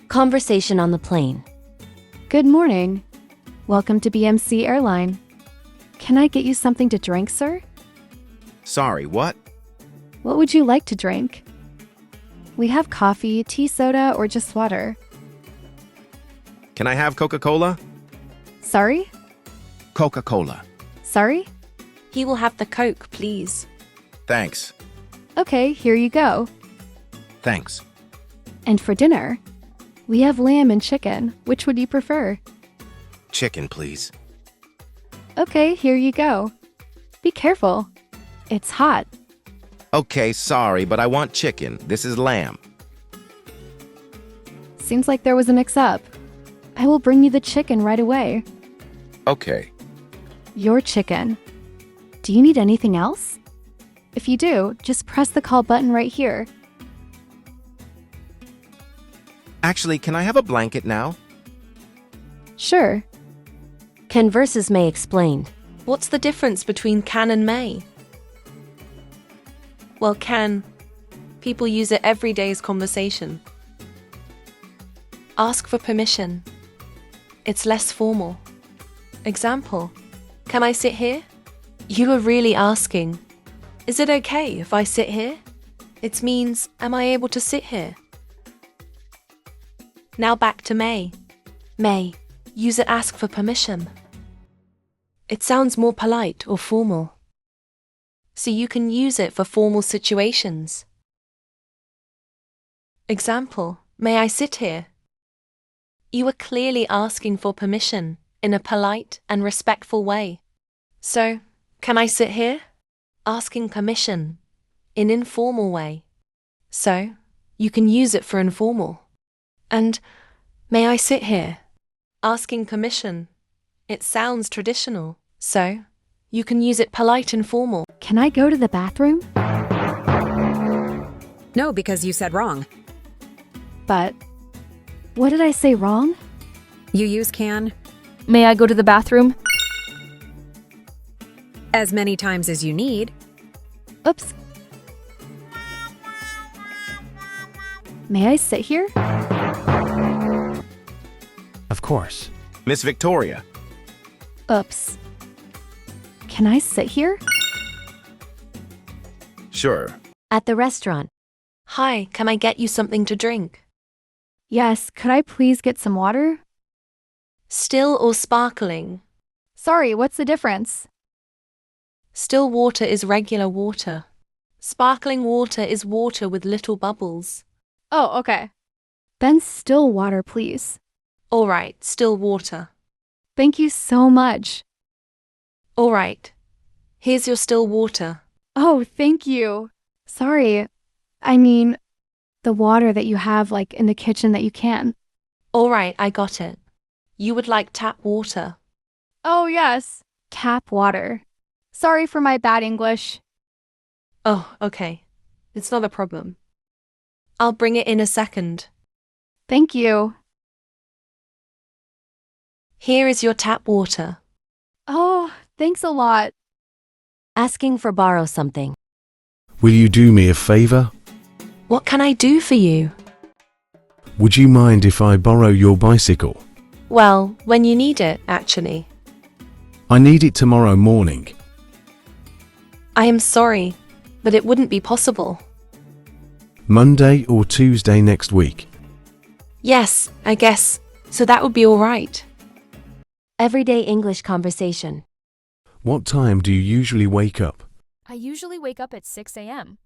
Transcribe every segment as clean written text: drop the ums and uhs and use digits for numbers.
Conversation on the plane. Good morning. Welcome to BMC Airline. Can I get you something to drink, sir? Sorry, what? What would you like to drink? We have coffee, tea, soda, or just water. Can I have Coca-Cola? Sorry? Coca-Cola. Sorry? He will have the Coke, please. Thanks. Okay, here you go. Thanks. And for dinner, we have lamb and chicken. Which would you prefer? Chicken, please. Okay, here you go. Be careful. It's hot. Okay, sorry, but I want chicken. This is lamb. Seems like there was a mix-up. I will bring you the chicken right away. Okay. Your chicken. Do you need anything else? If you do, just press the call button right here. Actually, can I have a blanket now? Sure. Can versus may explained. What's the difference between can and may? Well, can. People use it every day's conversation. Ask for permission. It's less formal. Example, can I sit here? You are really asking, is it okay if I sit here? It means, am I able to sit here? Now back to may. May. Use it ask for permission. It sounds more polite or formal. So you can use it for formal situations. Example, may I sit here? You are clearly asking for permission in a polite and respectful way. So, can I sit here? Asking permission in informal way. So, you can use it for informal. And, may I sit here? Asking permission. It sounds traditional. So, you can use it polite and formal. Can I go to the bathroom? No, because you said wrong. But what did I say wrong? You use can May I go to the bathroom? as many times as you need. Oops. May I sit here? Of course. Miss Victoria. Oops. Can I sit here? Sure. At the restaurant. Hi, can I get you something to drink? Yes, could I please get some water? Still or sparkling? Sorry, what's the difference? Still water is regular water. Sparkling water is water with little bubbles. Oh, okay. Then still water, please. All right, still water. Thank you so much. All right. Here's your still water. Oh, thank you. Sorry. I mean, the water that you have, like, in the kitchen that you can. All right, I got it. You would like tap water. Oh, yes. Tap water. Sorry for my bad English. Oh, okay. It's not a problem. I'll bring it in a second. Thank you. Here is your tap water. Oh, thanks a lot. Asking for borrow something. Will you do me a favor? What can I do for you? Would you mind if I borrow your bicycle? Well, when you need it, actually. I need it tomorrow morning. I am sorry, but it wouldn't be possible. Monday or Tuesday next week. Yes, I guess. So that would be all right. Everyday English conversation. What time do you usually wake up? I usually wake up at 6 a.m.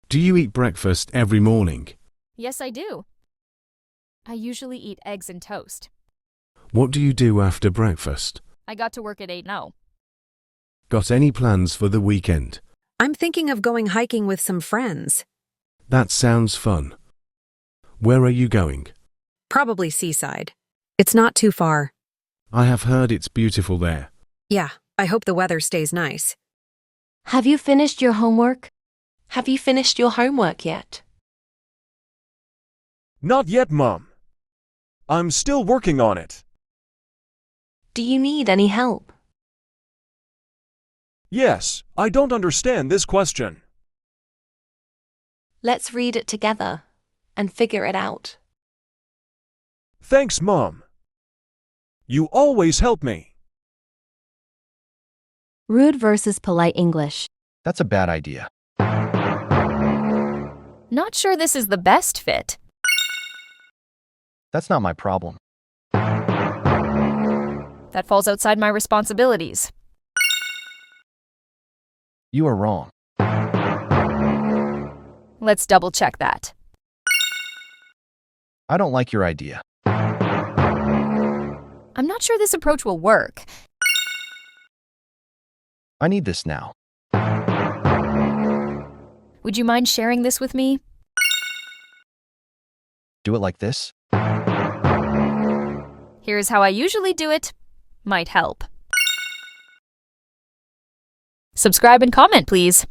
Do you eat breakfast every morning? Yes, I do. I usually eat eggs and toast. What do you do after breakfast? I got to work at 8 now. Got any plans for the weekend? I'm thinking of going hiking with some friends. That sounds fun. Where are you going? Probably seaside. It's not too far. I have heard it's beautiful there. Yeah, I hope the weather stays nice. Have you finished your homework? Have you finished your homework yet? Not yet, Mom. I'm still working on it. Do you need any help? Yes, I don't understand this question. Let's read it together and figure it out. Thanks, Mom. You always help me. Rude versus polite English. That's a bad idea. Not sure this is the best fit. That's not my problem. That falls outside my responsibilities. You are wrong. Let's double check that. I don't like your idea. I'm not sure this approach will work. I need this now. Would you mind sharing this with me? Do it like this? Here's how I usually do it. Might help. Subscribe and comment, please.